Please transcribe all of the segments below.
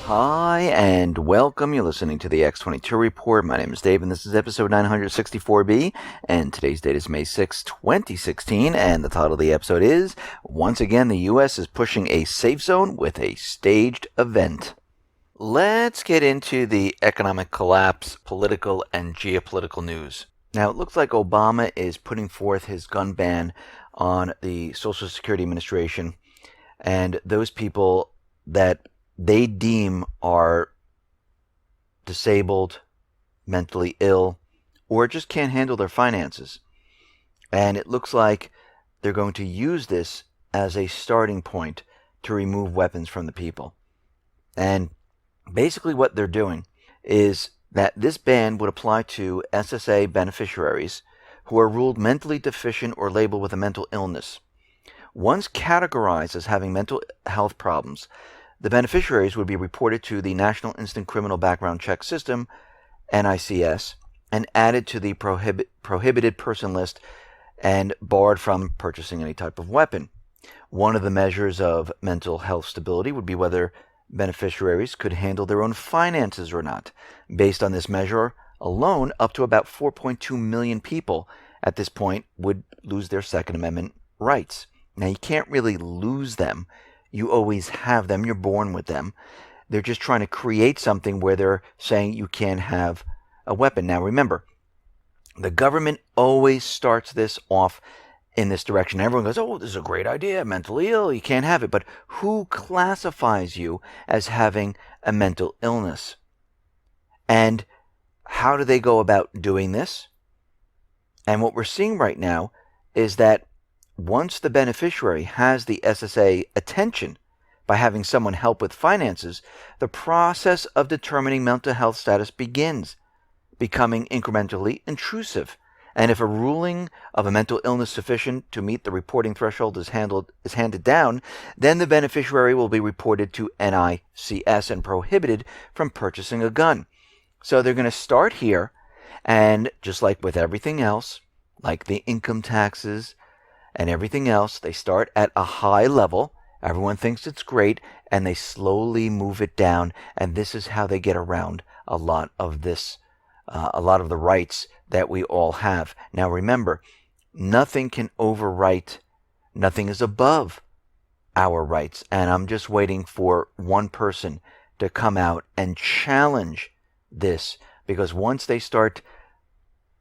Hi and welcome. You're listening to the X22 Report. My name is Dave and this is episode 964B, and today's date is May 6, 2016, and the title of the episode is, once again, the U.S. is pushing a safe zone with a staged event. Let's get into the economic collapse, political and geopolitical news. Now, it looks like Obama is putting forth his gun ban on the Social Security Administration and those people that they deem are disabled, mentally ill, or just can't handle their finances. And it looks like they're going to use this as a starting point to remove weapons from the people. And basically what they're doing is that this ban would apply to SSA beneficiaries who are ruled mentally deficient or labeled with a mental illness. Once categorized as having mental health problems, the beneficiaries would be reported to the National Instant Criminal Background Check System, NICS, and added to the prohibited person list and barred from purchasing any type of weapon. One of the measures of mental health stability would be whether beneficiaries could handle their own finances or not. Based on this measure alone, up to about 4.2 million people at this point would lose their Second Amendment rights. Now, you can't really lose them. You always have them. You're born with them. They're just trying to create something where they're saying you can't have a weapon. Now, remember, the government always starts this off in this direction. Everyone goes, oh, this is a great idea. Mentally ill, you can't have it. But who classifies you as having a mental illness? And how do they go about doing this? And what we're seeing right now is that once the beneficiary has the SSA attention by having someone help with finances, the process of determining mental health status begins, becoming incrementally intrusive. And if a ruling of a mental illness sufficient to meet the reporting threshold is handed down, then the beneficiary will be reported to NICS and prohibited from purchasing a gun. So they're going to start here, and just like with everything else, like the income taxes, and everything else, they start at a high level. Everyone thinks it's great, and they slowly move it down. And this is how they get around a lot of this, a lot of the rights that we all have. Now, remember, nothing can overwrite. Nothing is above our rights. And I'm just waiting for one person to come out and challenge this, because once they start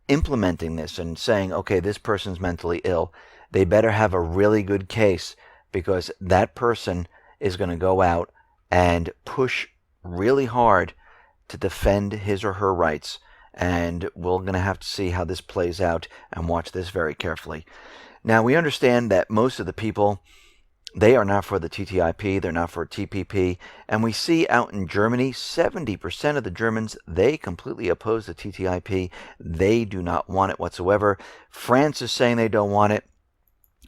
implementing this and saying, okay, this person's mentally ill, they better have a really good case, because that person is going to go out and push really hard to defend his or her rights. And we're going to have to see how this plays out and watch this very carefully. Now, we understand that most of the people, they are not for the TTIP, they're not for TPP. And we see out in Germany, 70% of the Germans, they completely oppose the TTIP. They do not want it whatsoever. France is saying they don't want it.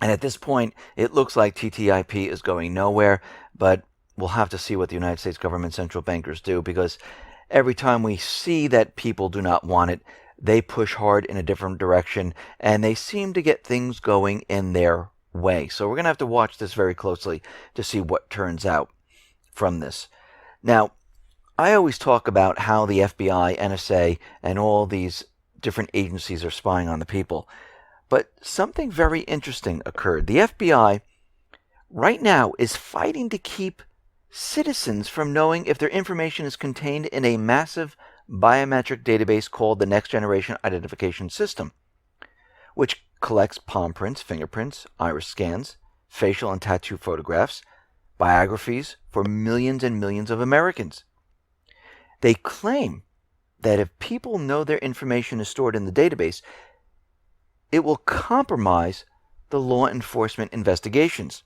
And at this point, it looks like TTIP is going nowhere, but we'll have to see what the United States government central bankers do, because every time we see that people do not want it, they push hard in a different direction, and they seem to get things going in their way. So we're going to have to watch this very closely to see what turns out from this. Now, I always talk about how the FBI, NSA, and all these different agencies are spying on the people. But something very interesting occurred. The FBI right now is fighting to keep citizens from knowing if their information is contained in a massive biometric database called the Next Generation Identification System, which collects palm prints, fingerprints, iris scans, facial and tattoo photographs, biographies for millions and millions of Americans. They claim that if people know their information is stored in the database, it will compromise the law enforcement investigations.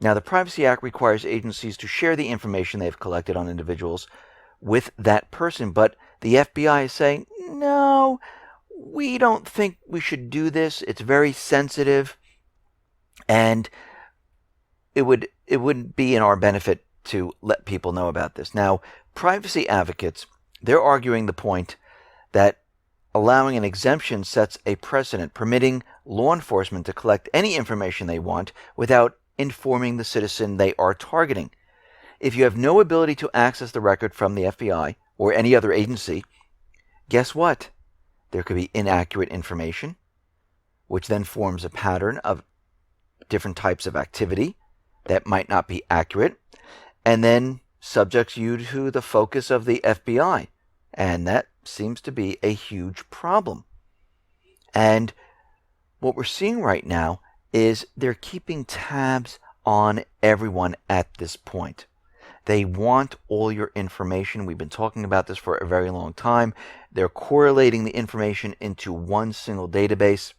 Now, the Privacy Act requires agencies to share the information they've collected on individuals with that person, but the FBI is saying, no, we don't think we should do this. It's very sensitive, and it wouldn't be in our benefit to let people know about this. Now, privacy advocates, they're arguing the point that allowing an exemption sets a precedent, permitting law enforcement to collect any information they want without informing the citizen they are targeting. If you have no ability to access the record from the FBI or any other agency, guess what? There could be inaccurate information, which then forms a pattern of different types of activity that might not be accurate, and then subjects you to the focus of the FBI. And that seems to be a huge problem. And what we're seeing right now is they're keeping tabs on everyone at this point. They want all your information. We've been talking about this for a very long time. They're correlating the information into one single database.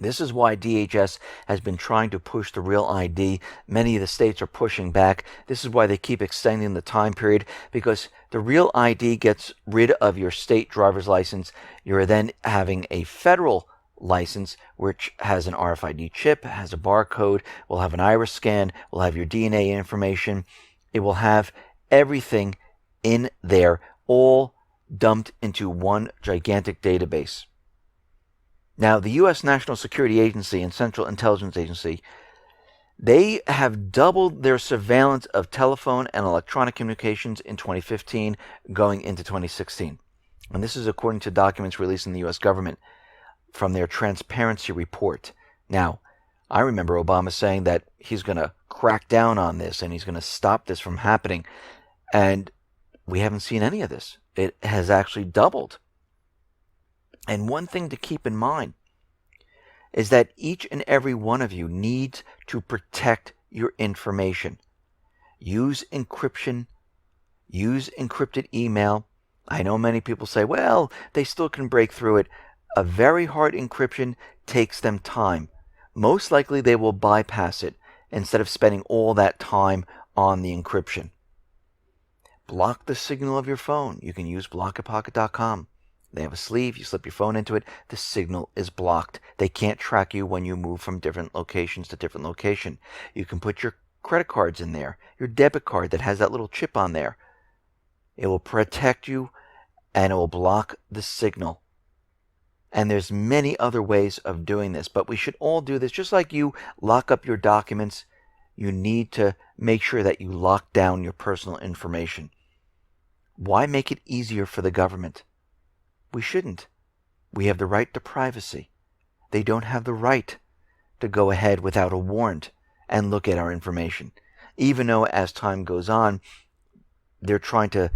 This is why DHS has been trying to push the Real ID. Many of the states are pushing back. This is why they keep extending the time period, because the Real ID gets rid of your state driver's license. You're then having a federal license, which has an RFID chip, has a barcode, will have an iris scan, will have your DNA information. It will have everything in there, all dumped into one gigantic database. Now, the U.S. National Security Agency and Central Intelligence Agency, they have doubled their surveillance of telephone and electronic communications in 2015 going into 2016. And this is according to documents released in the U.S. government from their transparency report. Now, I remember Obama saying that he's going to crack down on this and he's going to stop this from happening. And we haven't seen any of this. It has actually doubled. And one thing to keep in mind is that each and every one of you needs to protect your information. Use encryption. Use encrypted email. I know many people say, well, they still can break through it. A very hard encryption takes them time. Most likely they will bypass it instead of spending all that time on the encryption. Block the signal of your phone. You can use blockatpocket.com. They have a sleeve. You slip your phone into it. The signal is blocked. They can't track you when you move from different locations to different location. You can put your credit cards in there, your debit card that has that little chip on there. It will protect you and it will block the signal. And there's many other ways of doing this, but we should all do this. Just like you lock up your documents, you need to make sure that you lock down your personal information. Why make it easier for the government? We shouldn't. We have the right to privacy. They don't have the right to go ahead without a warrant and look at our information. Even though as time goes on, they're trying to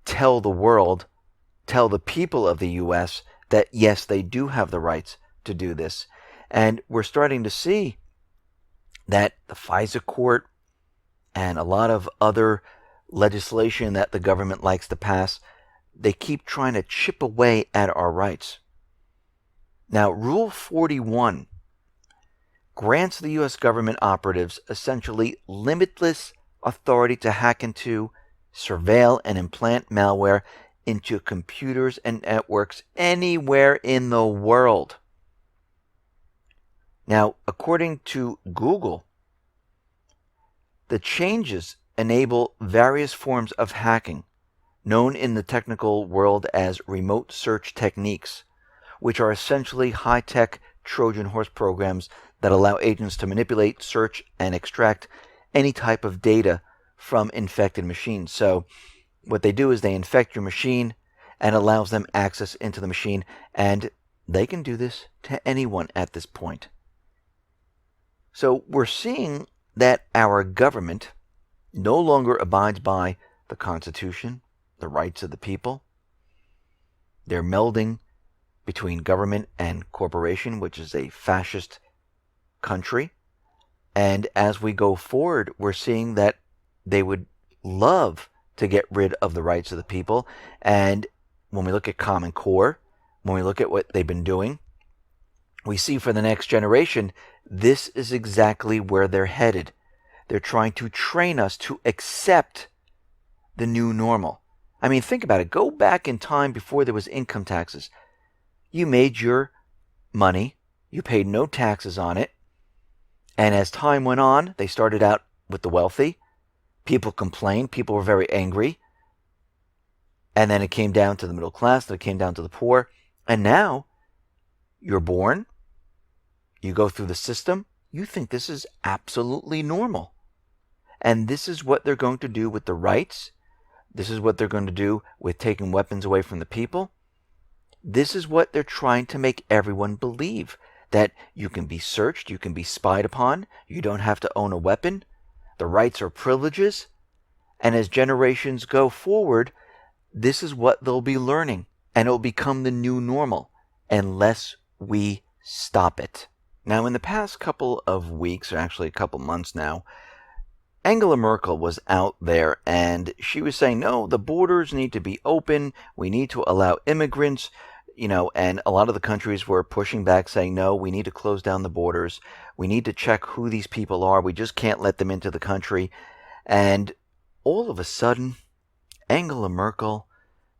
tell the world, tell the people of the U.S. that yes, they do have the rights to do this. And we're starting to see that the FISA court and a lot of other legislation that the government likes to pass, they keep trying to chip away at our rights. Now, Rule 41 grants the U.S. government operatives essentially limitless authority to hack into, surveil, and implant malware into computers and networks anywhere in the world. Now, according to Google, the changes enable various forms of hacking, known in the technical world as remote search techniques, which are essentially high-tech Trojan horse programs that allow agents to manipulate, search, and extract any type of data from infected machines. So what they do is they infect your machine and allows them access into the machine, and they can do this to anyone at this point. So we're seeing that our government no longer abides by the Constitution, the rights of the people. They're melding between government and corporation, which is a fascist country. And as we go forward, we're seeing that they would love to get rid of the rights of the people. And when we look at Common Core, when we look at what they've been doing, we see for the next generation, this is exactly where they're headed. They're trying to train us to accept the new normal. I mean, think about it. Go back in time before there was income taxes. You made your money. You paid no taxes on it. And as time went on, they started out with the wealthy. People complained. People were very angry. And then it came down to the middle class. Then it came down to the poor. And now you're born. You go through the system. You think this is absolutely normal. And this is what they're going to do with the rights. This is what they're going to do with taking weapons away from the people. This is what they're trying to make everyone believe, that you can be searched, you can be spied upon, you don't have to own a weapon, the rights are privileges. And as generations go forward, this is what they'll be learning, and it'll become the new normal unless we stop it. Now, in the past couple of weeks, or actually a couple months now, Angela Merkel was out there and she was saying, no, the borders need to be open. We need to allow immigrants, and a lot of the countries were pushing back saying, no, we need to close down the borders. We need to check who these people are. We just can't let them into the country. And all of a sudden, Angela Merkel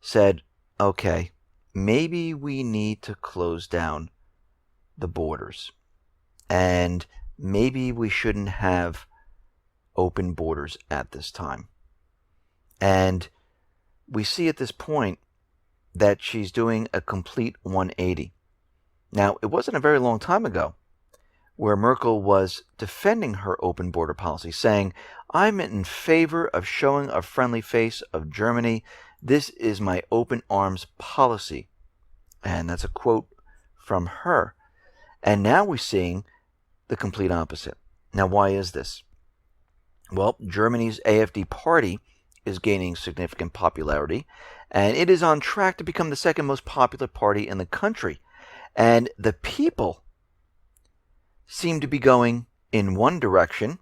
said, okay, maybe we need to close down the borders. And maybe we shouldn't have open borders at this time. And we see at this point that she's doing a complete 180. Now, it wasn't a very long time ago where Merkel was defending her open border policy, saying, I'm in favor of showing a friendly face of Germany. This is my open arms policy. And that's a quote from her. And now we're seeing the complete opposite. Now, why is this? Well, Germany's AfD party is gaining significant popularity, and it is on track to become the second most popular party in the country. And the people seem to be going in one direction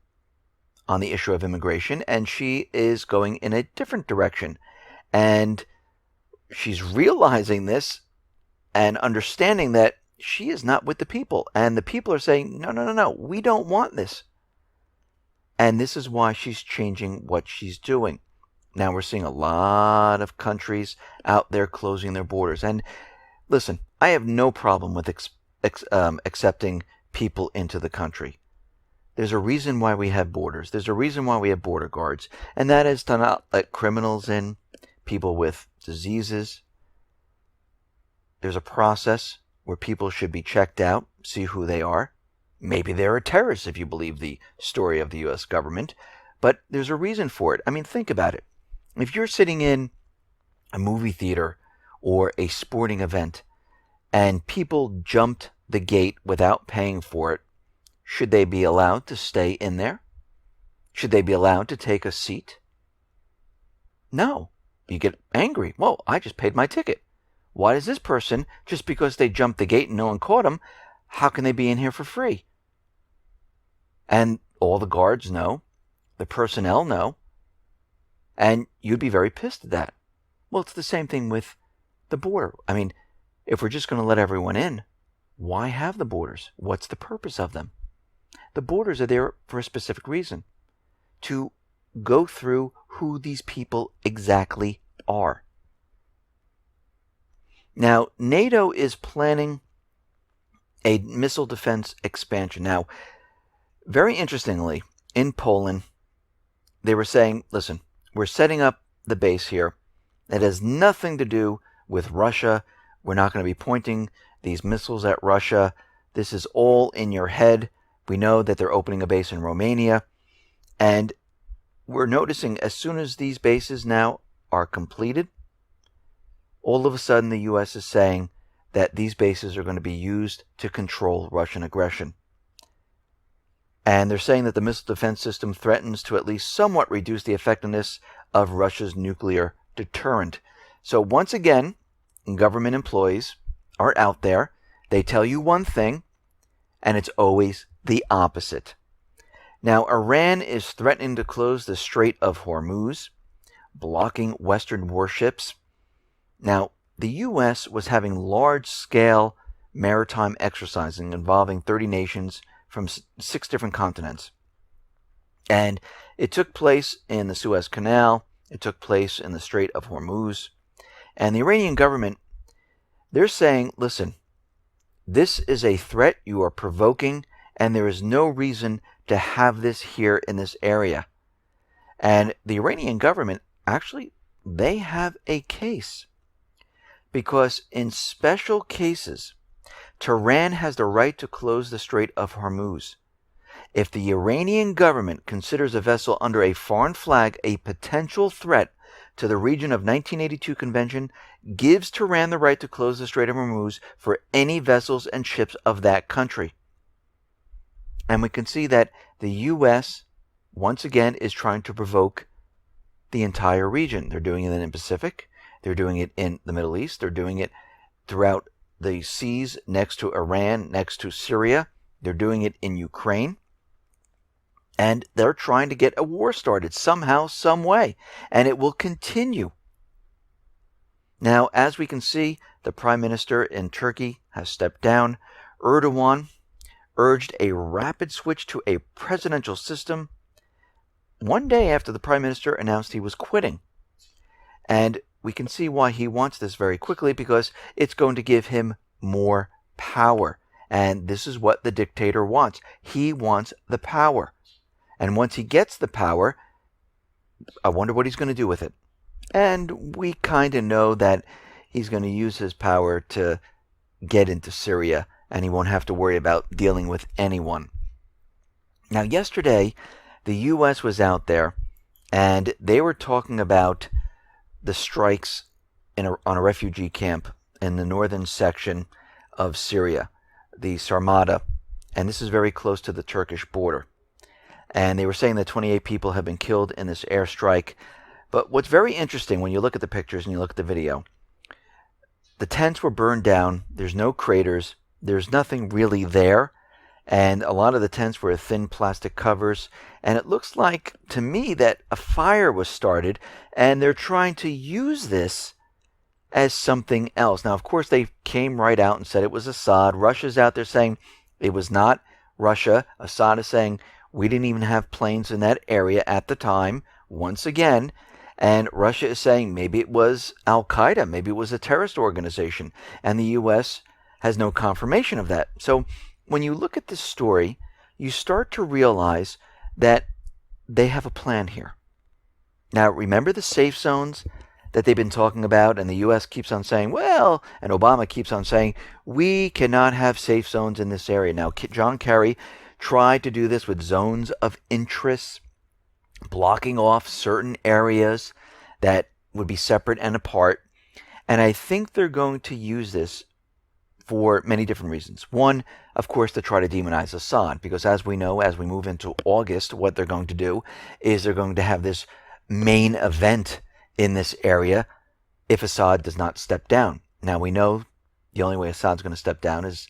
on the issue of immigration, and she is going in a different direction. And she's realizing this and understanding that she is not with the people. And the people are saying, no, we don't want this. And this is why she's changing what she's doing. Now we're seeing a lot of countries out there closing their borders. And listen, I have no problem with accepting people into the country. There's a reason why we have borders. There's a reason why we have border guards. And that is to not let criminals in, people with diseases. There's a process where people should be checked out, see who they are. Maybe they're a terrorist if you believe the story of the U.S. government, but there's a reason for it. I mean, think about it. If you're sitting in a movie theater or a sporting event and people jumped the gate without paying for it, should they be allowed to stay in there? Should they be allowed to take a seat? No. You get angry. Well, I just paid my ticket. Why does this person, just because they jumped the gate and no one caught them, how can they be in here for free? And all the guards know, the personnel know, and you'd be very pissed at that. Well, it's the same thing with the border. I mean, if we're just going to let everyone in, why have the borders? What's the purpose of them? The borders are there for a specific reason, to go through who these people exactly are. Now, NATO is planning a missile defense expansion. Now, very interestingly, in Poland, they were saying, listen, we're setting up the base here. It has nothing to do with Russia. We're not going to be pointing these missiles at Russia. This is all in your head. We know that they're opening a base in Romania. And we're noticing as soon as these bases now are completed, all of a sudden the U.S. is saying that these bases are going to be used to control Russian aggression. And they're saying that the missile defense system threatens to at least somewhat reduce the effectiveness of Russia's nuclear deterrent. So once again, government employees are out there. They tell you one thing, and it's always the opposite. Now, Iran is threatening to close the Strait of Hormuz, blocking Western warships. Now, the U.S. was having large-scale maritime exercising involving 30 nations from 6 different continents. And it took place in the Suez Canal. It took place in the Strait of Hormuz. And the Iranian government, they're saying, listen, this is a threat you are provoking, and there is no reason to have this here in this area. And the Iranian government, actually, they have a case. Because in special cases, Tehran has the right to close the Strait of Hormuz. If the Iranian government considers a vessel under a foreign flag a potential threat to the region of 1982 convention, gives Tehran the right to close the Strait of Hormuz for any vessels and ships of that country. And we can see that the U.S., once again, is trying to provoke the entire region. They're doing it in the Pacific. They're doing it in the Middle East. They're doing it throughout the seas next to Iran, next to Syria. They're doing it in Ukraine. And they're trying to get a war started somehow, some way. And it will continue. Now, as we can see, the Prime Minister in Turkey has stepped down. Erdogan urged a rapid switch to a presidential system one day after the Prime Minister announced he was quitting. And we can see why he wants this very quickly, because it's going to give him more power. And this is what the dictator wants. He wants the power. And once he gets the power, I wonder what he's going to do with it. And we kind of know that he's going to use his power to get into Syria, and he won't have to worry about dealing with anyone. Now, yesterday, the U.S. was out there, and they were talking about the strikes on a refugee camp in the northern section of Syria, the Sarmada, and this is very close to the Turkish border. And they were saying that 28 people have been killed in this airstrike. But what's very interesting when you look at the pictures and you look at the video, the tents were burned down. There's no craters. There's nothing really there. And a lot of the tents were thin plastic covers. And it looks like, to me, that a fire was started. And they're trying to use this as something else. Now, of course, they came right out and said it was Assad. Russia's out there saying it was not Russia. Assad is saying we didn't even have planes in that area at the time, once again. And Russia is saying maybe it was Al-Qaeda, maybe it was a terrorist organization. And the U.S. has no confirmation of that. So when you look at this story, you start to realize that they have a plan here. Now, remember the safe zones that they've been talking about, and the U.S. keeps on saying, well, and Obama keeps on saying, we cannot have safe zones in this area. Now, John Kerry tried to do this with zones of interest, blocking off certain areas that would be separate and apart. And I think they're going to use this for many different reasons. One, of course, to try to demonize Assad, because as we know, as we move into August, what they're going to do is they're going to have this main event in this area if Assad does not step down. Now, we know the only way Assad's going to step down is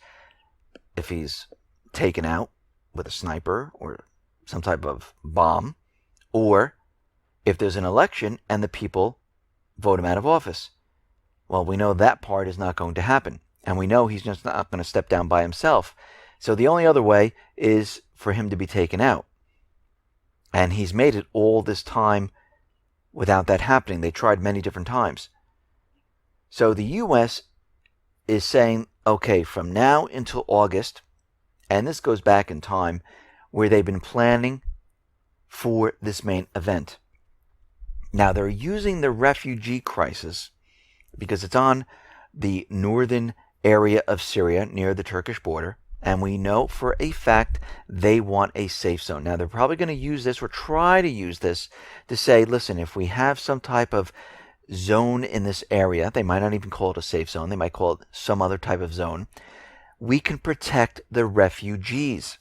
if he's taken out with a sniper or some type of bomb, or if there's an election and the people vote him out of office. Well, we know that part is not going to happen. And we know he's just not going to step down by himself. So the only other way is for him to be taken out. And he's made it all this time without that happening. They tried many different times. So the U.S. is saying, okay, from now until August, and this goes back in time, where they've been planning for this main event. Now, they're using the refugee crisis because it's on the northern area of Syria near the Turkish border, and we know for a fact they want a safe zone. Now, they're probably going to use this or try to use this to say, listen, if we have some type of zone in this area, they might not even call it a safe zone, they might call it some other type of zone, we can protect the refugees.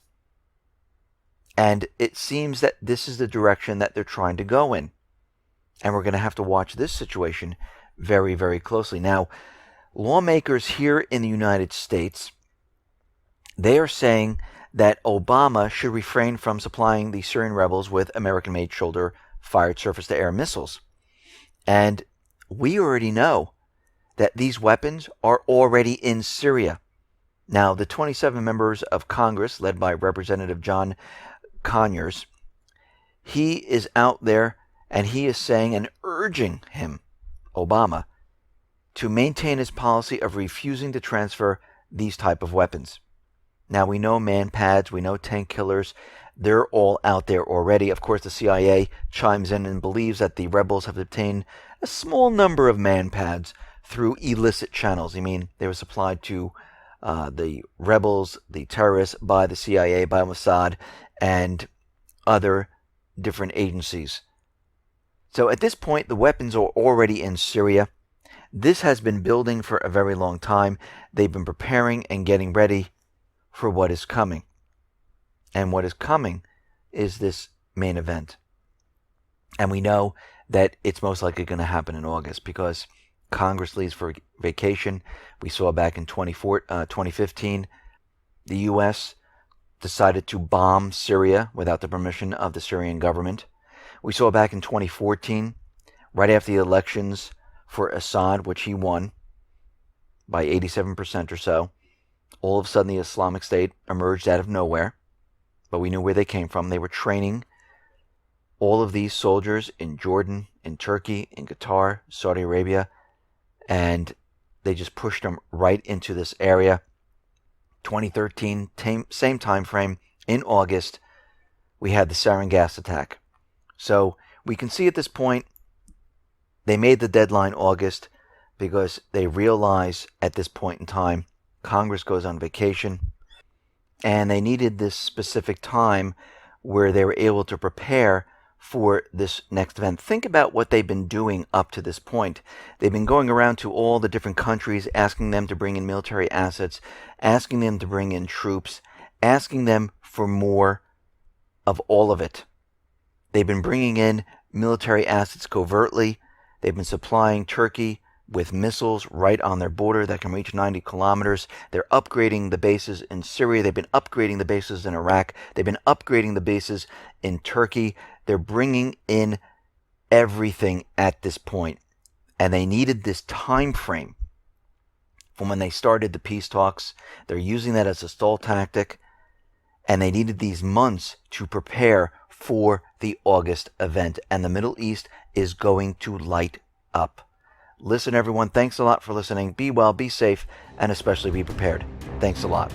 And it seems that this is the direction that they're trying to go in. And we're going to have to watch this situation very, very closely. Now, lawmakers here in the United States, they are saying that Obama should refrain from supplying the Syrian rebels with American-made shoulder-fired surface-to-air missiles. And we already know that these weapons are already in Syria. Now, the 27 members of Congress, led by Representative John Conyers, he is out there and he is saying and urging him, Obama, to maintain his policy of refusing to transfer these type of weapons. Now, we know man-pads, we know tank killers, they're all out there already. Of course, the CIA chimes in and believes that the rebels have obtained a small number of man-pads through illicit channels. I mean, they were supplied to the rebels, the terrorists, by the CIA, by Mossad, and other different agencies. So at this point, the weapons are already in Syria. This has been building for a very long time. They've been preparing and getting ready for what is coming. And what is coming is this main event. And we know that it's most likely going to happen in August because Congress leaves for vacation. We saw back in 2015, the U.S. decided to bomb Syria without the permission of the Syrian government. We saw back in 2014, right after the elections for Assad, which he won by 87% or so, all of a sudden the Islamic State emerged out of nowhere, but we knew where they came from. They were training all of these soldiers in Jordan, in Turkey, in Qatar, Saudi Arabia, and they just pushed them right into this area. 2013, same time frame, in August, we had the sarin gas attack. So we can see at this point, they made the deadline August because they realize at this point in time, Congress goes on vacation, and they needed this specific time where they were able to prepare for this next event. Think about what they've been doing up to this point. They've been going around to all the different countries, asking them to bring in military assets, asking them to bring in troops, asking them for more of all of it. They've been bringing in military assets covertly. They've been supplying Turkey with missiles right on their border that can reach 90 kilometers. They're upgrading the bases in Syria. They've been upgrading the bases in Iraq. They've been upgrading the bases in Turkey. They're bringing in everything at this point. And they needed this time frame from when they started the peace talks. They're using that as a stall tactic. And they needed these months to prepare for the August event. And the Middle East is going to light up. Listen, everyone, thanks a lot for listening. Be well, be safe, and especially be prepared. Thanks a lot.